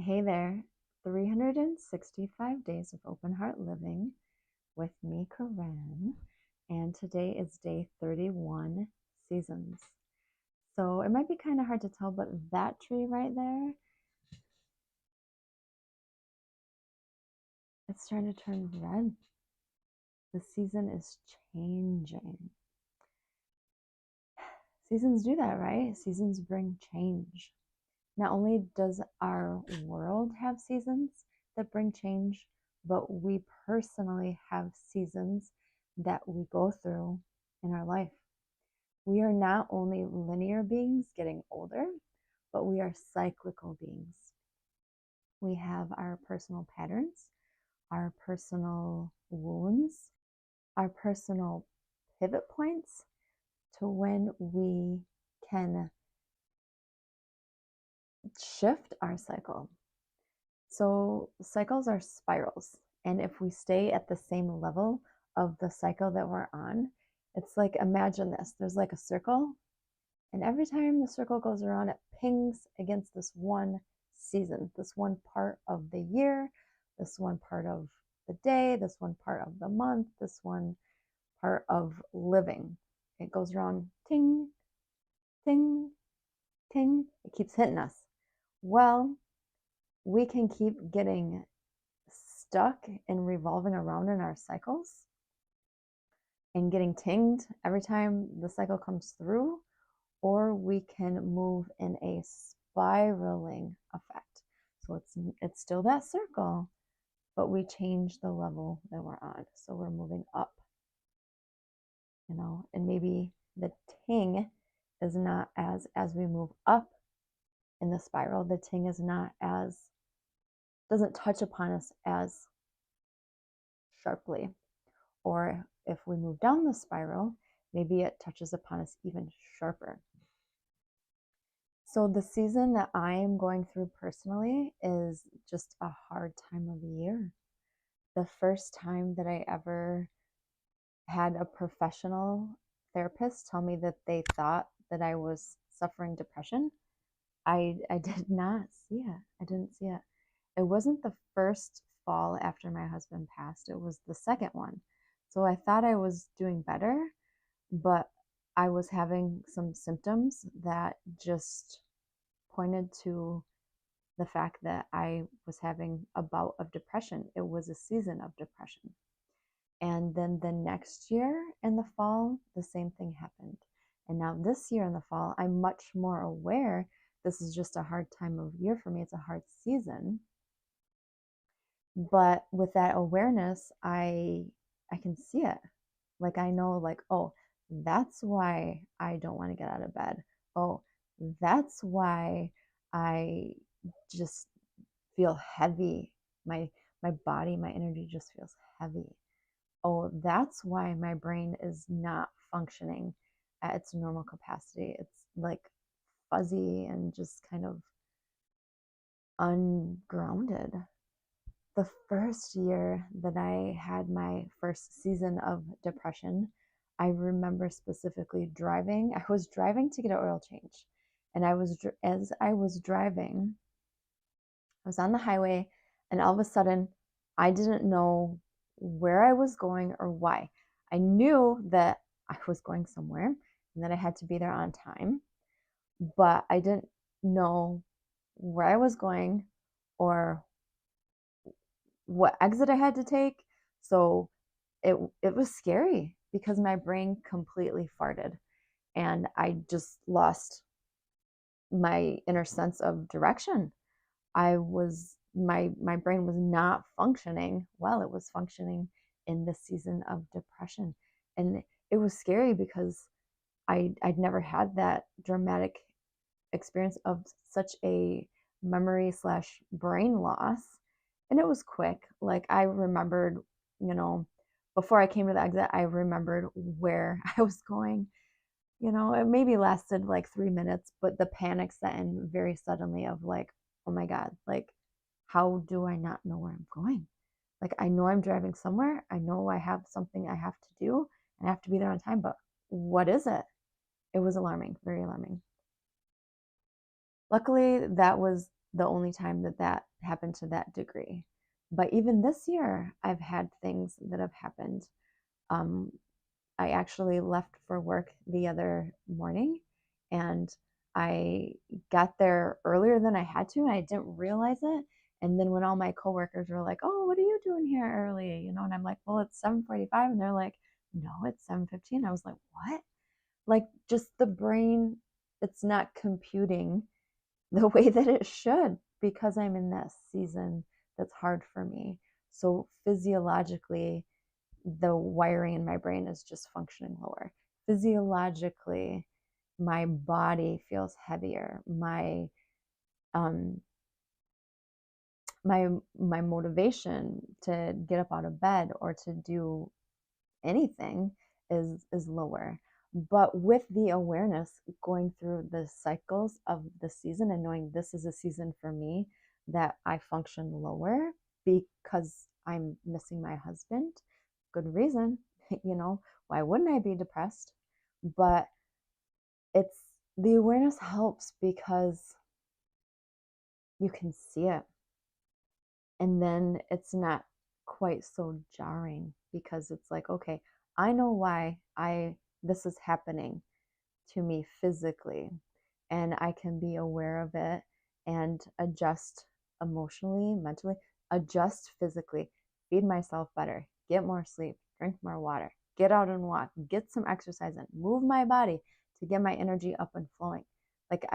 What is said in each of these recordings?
Hey there, 365 days of open heart living with me, Korinn, and today is day 31 seasons. So it might be kind of hard to tell, but that tree right there, it's starting to turn red. The season is changing. Seasons do that, right? Seasons bring change. Not only does our world have seasons that bring change, but we personally have seasons that we go through in our life. We are not only linear beings getting older, but we are cyclical beings. We have our personal patterns, our personal wounds, our personal pivot points to when we can shift our cycle. So cycles are spirals. And if we stay at the same level of the cycle that we're on, it's like, imagine this, there's like a circle, and every time the circle goes around, it pings against this one season, this one part of the year, this one part of the day, this one part of the month, this one part of living. It goes around, ting, ting, ting. It keeps hitting us. Well, we can keep getting stuck and revolving around in our cycles and getting tinged every time the cycle comes through, or we can move in a spiraling effect. So it's still that circle, but we change the level that we're on. So we're moving up, and maybe the ting is not as we move up in the spiral, the ting is not as, doesn't touch upon us as sharply. Or if we move down the spiral, maybe it touches upon us even sharper. So the season that I am going through personally is just a hard time of the year. The first time that I ever had a professional therapist tell me that they thought that I was suffering depression, I did not see it. I didn't see it. It wasn't the first fall after my husband passed. It was the second one. So I thought I was doing better, but I was having some symptoms that just pointed to the fact that I was having a bout of depression. It was a season of depression. And then the next year in the fall, the same thing happened. And now this year in the fall, I'm much more aware this is just a hard time of year for me. It's a hard season. But with that awareness, I can see it. Like I know, like, oh, that's why I don't want to get out of bed. Oh, that's why I just feel heavy. My body, my energy just feels heavy. Oh, that's why my brain is not functioning at its normal capacity. It's like fuzzy and just kind of ungrounded. The first year that I had my first season of depression, I remember specifically driving. I was driving to get an oil change. And as I was driving, I was on the highway, and all of a sudden, I didn't know where I was going or why. I knew that I was going somewhere and that I had to be there on time, but I didn't know where I was going or what exit I had to take. So it was scary because my brain completely farted and I just lost my inner sense of direction. My brain was not functioning well. It was functioning in this season of depression. And it was scary because I'd never had that dramatic experience of such a memory slash brain loss. And it was quick. Like I remembered, before I came to the exit, I remembered where I was going. It maybe lasted like 3 minutes, but the panic set in very suddenly of like, oh my God, like, how do I not know where I'm going? Like, I know I'm driving somewhere. I know I have something I have to do and I have to be there on time, but what is it? It was alarming, very alarming. Luckily, that was the only time that that happened to that degree. But even this year, I've had things that have happened. Um, I actually left for work the other morning and I got there earlier than I had to and I didn't realize it. And then when all my coworkers were like, "Oh, what are you doing here early?" And I'm like, "Well, it's 7:45." And they're like, "No, it's 7:15." I was like, "What?" Like just the brain, it's not computing the way that it should because I'm in that season that's hard for me. So physiologically, the wiring in my brain is just functioning lower. Physiologically, my body feels heavier. Um my motivation to get up out of bed or to do anything is lower. But with the awareness going through the cycles of the season and knowing this is a season for me that I function lower because I'm missing my husband, good reason. Why wouldn't I be depressed? But it's the awareness helps because you can see it, and then it's not quite so jarring because it's like, okay, I know why I this is happening to me physically, and I can be aware of it and adjust emotionally, mentally, adjust physically, feed myself better, get more sleep, drink more water, get out and walk, get some exercise in, move my body to get my energy up and flowing. Like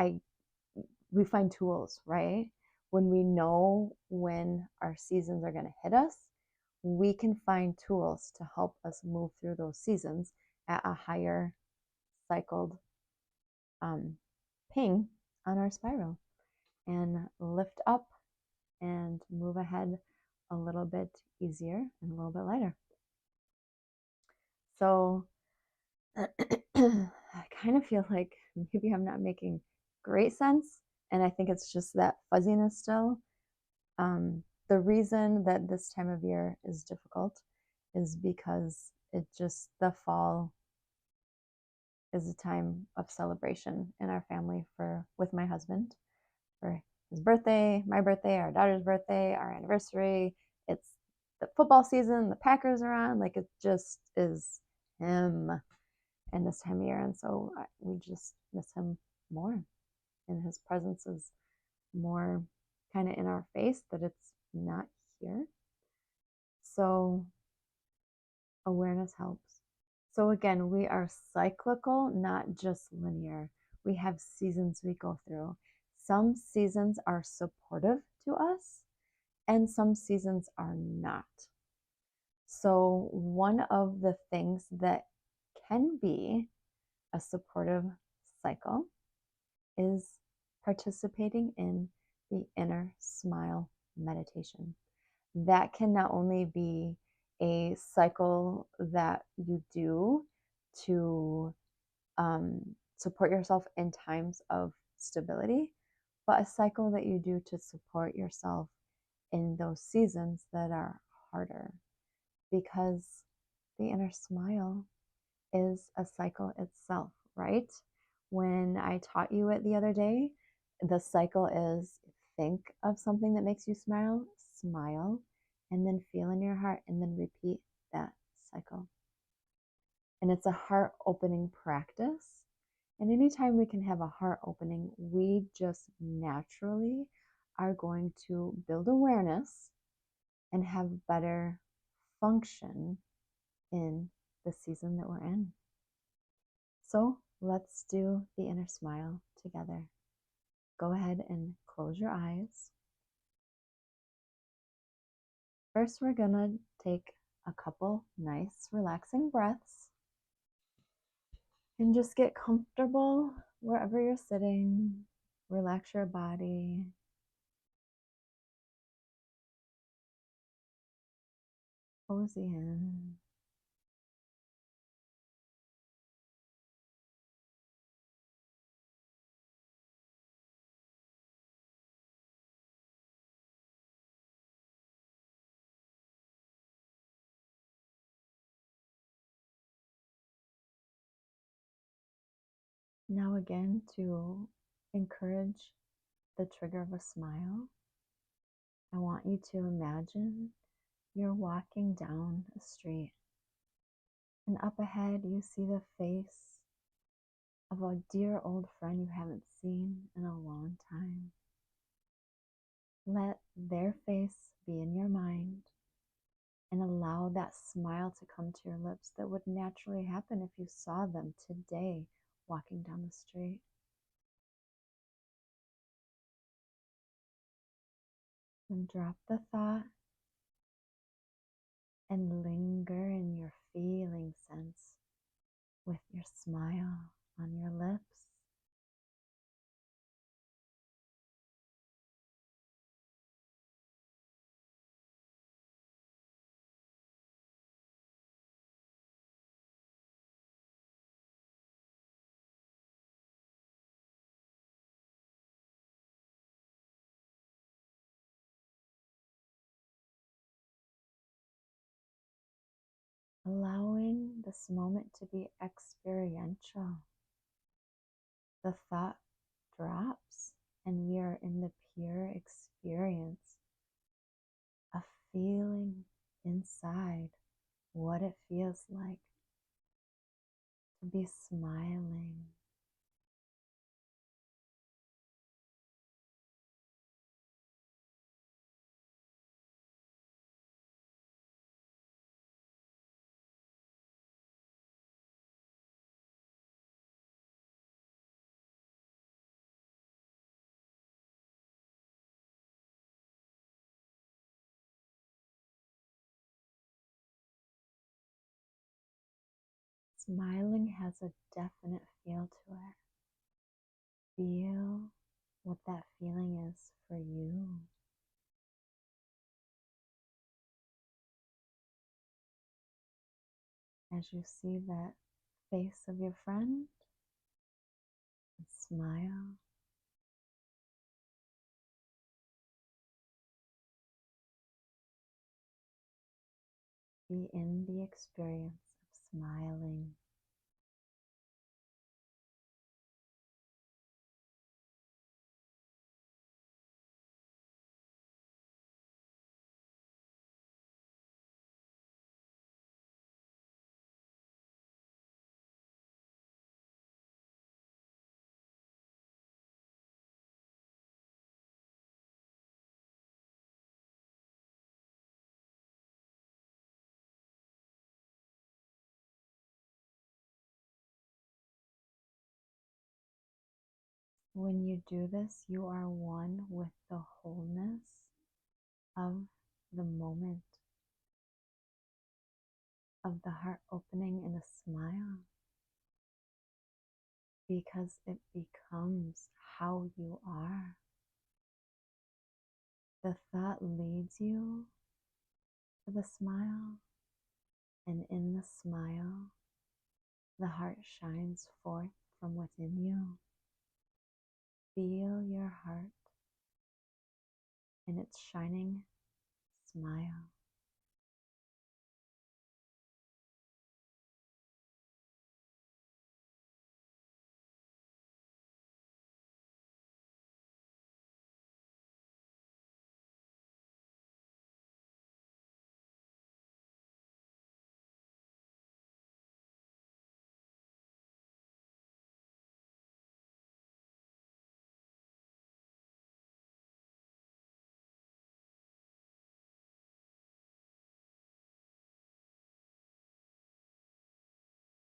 we find tools, right? When we know when our seasons are going to hit us, we can find tools to help us move through those seasons at a higher cycled um, ping on our spiral and lift up and move ahead a little bit easier and a little bit lighter. So I kind of feel like maybe I'm not making great sense. And I think it's just that fuzziness still. The reason that this time of year is difficult is because the fall is a time of celebration in our family for with my husband for his birthday, my birthday, our daughter's birthday, our anniversary. It's the football season, the Packers are on, like it just is him in this time of year. And so we just miss him more. And his presence is more kind of in our face that it's not here. So awareness helps. So again, we are cyclical, not just linear. We have seasons we go through. Some seasons are supportive to us, and some seasons are not. So, one of the things that can be a supportive cycle is participating in the inner smile meditation. That can not only be a cycle that you do to support yourself in times of stability, but a cycle that you do to support yourself in those seasons that are harder, because the inner smile is a cycle itself, right? When I taught you it the other day, the cycle is think of something that makes you smile, smile, and then feel in your heart, and then repeat that cycle. And it's a heart opening practice. And anytime we can have a heart opening, we just naturally are going to build awareness and have better function in the season that we're in. So let's do the inner smile together. Go ahead and close your eyes. First, we're going to take a couple nice, relaxing breaths and just get comfortable wherever you're sitting. Relax your body. Cozy in. Now, again, to encourage the trigger of a smile, I want you to imagine you're walking down a street, and up ahead you see the face of a dear old friend you haven't seen in a long time. Let their face be in your mind and allow that smile to come to your lips that would naturally happen if you saw them today walking down the street. And drop the thought and linger in your feeling sense with your smile on your lips. Allowing this moment to be experiential. The thought drops, and we are in the pure experience of feeling inside what it feels like to be smiling. Smiling has a definite feel to it. Feel what that feeling is for you. As you see that face of your friend, and smile. Be in the experience of smiling. When you do this, you are one with the wholeness of the moment, of the heart opening in a smile, because it becomes how you are. The thought leads you to the smile, and in the smile, the heart shines forth from within you. Feel your heart in its shining smile.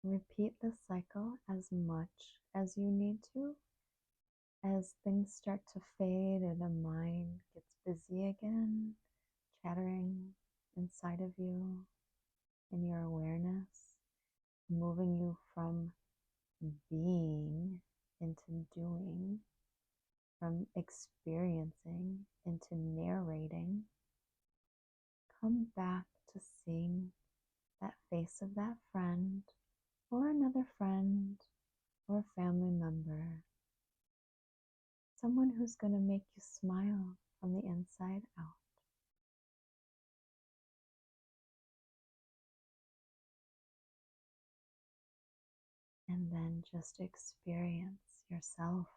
Repeat the cycle as much as you need to. As things start to fade or the mind gets busy again, chattering inside of you in your awareness, moving you from being into doing, from experiencing into narrating, come back to seeing that face of that friend or another friend or a family member, someone who's going to make you smile from the inside out. And then just experience yourself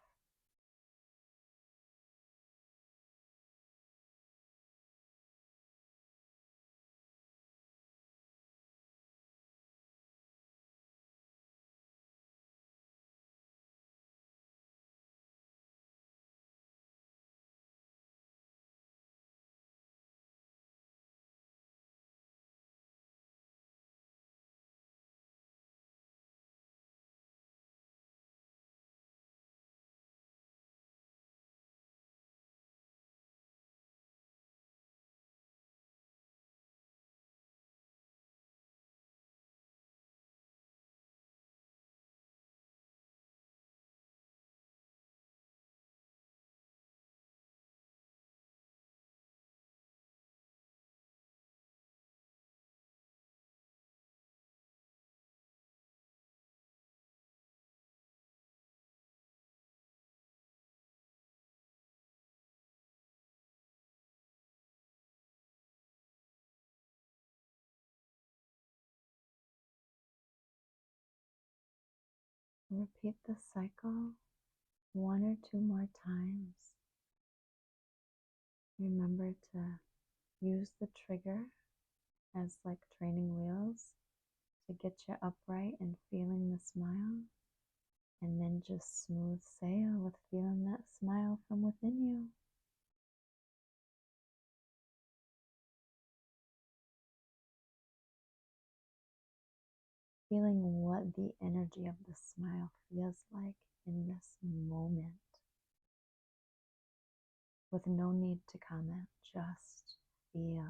Repeat the cycle 1 or 2 more times. Remember to use the trigger as like training wheels to get you upright and feeling the smile. And then just smooth sail with feeling that smile from within you. Feeling what the energy of the smile feels like in this moment. With no need to comment, just feel.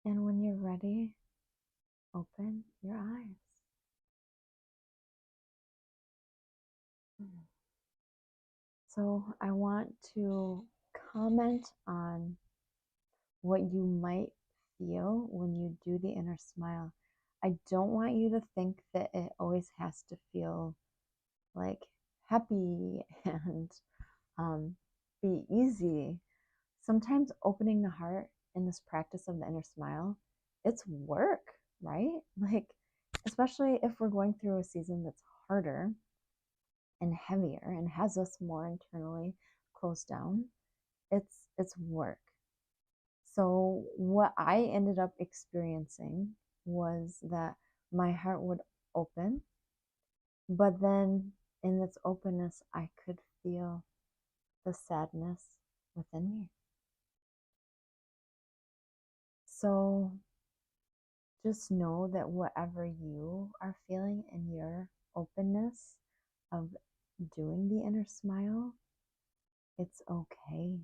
And when you're ready, open your eyes. So I want to comment on what you might feel when you do the inner smile. I don't want you to think that it always has to feel like happy and be easy. Sometimes opening the heart in this practice of the inner smile, it's work, right? Like, especially if we're going through a season that's harder and heavier and has us more internally closed down, it's work. So what I ended up experiencing was that my heart would open, but then in its openness, I could feel the sadness within me. So just know that whatever you are feeling in your openness of doing the inner smile, it's okay.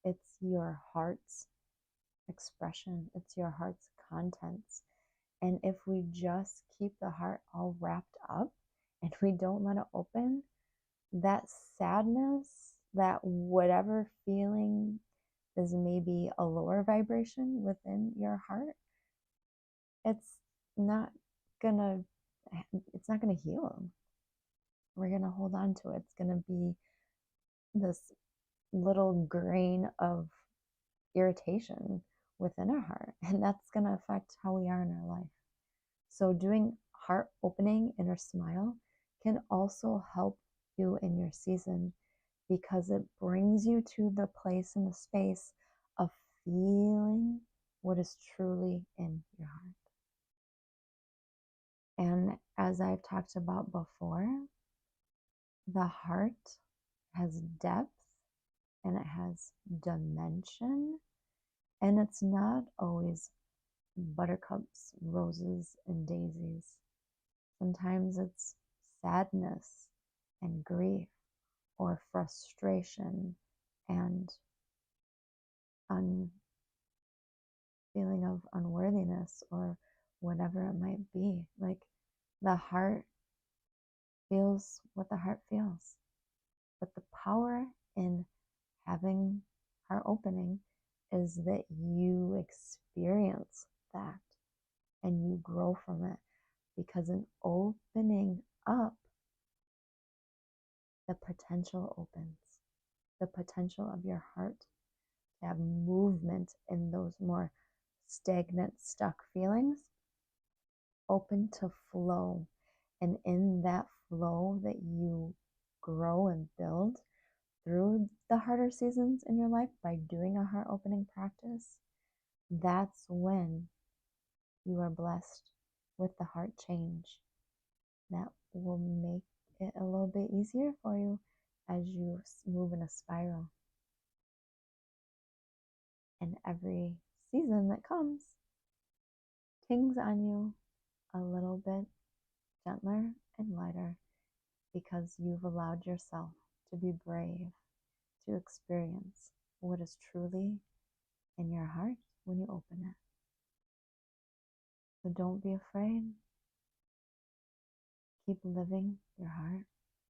It's your heart's expression, it's your heart's contents. And if we just keep the heart all wrapped up and we don't let it open, that sadness, that whatever feeling is maybe a lower vibration within your heart, it's not gonna it's not gonna heal. We're gonna hold on to it. It's gonna be this little grain of irritation within our heart, and that's gonna affect how we are in our life. So doing heart opening inner smile can also help you in your season because it brings you to the place and the space of feeling what is truly in your heart. And as I've talked about before, the heart has depth and it has dimension, and it's not always buttercups, roses, and daisies. Sometimes it's sadness and grief or frustration and feeling of unworthiness or whatever it might be. Like the heart feels what the heart feels. But the power in having heart opening is that you experience that and you grow from it, because in opening up, the potential opens. The potential of your heart to have movement in those more stagnant, stuck feelings open to flow. And in that flow that you grow and build through the harder seasons in your life by doing a heart opening practice, that's when you are blessed with the heart change that will make it a little bit easier for you as you move in a spiral. And every season that comes tings on you a little bit gentler and lighter because you've allowed yourself to be brave, to experience what is truly in your heart when you open it. So don't be afraid. Keep living your heart.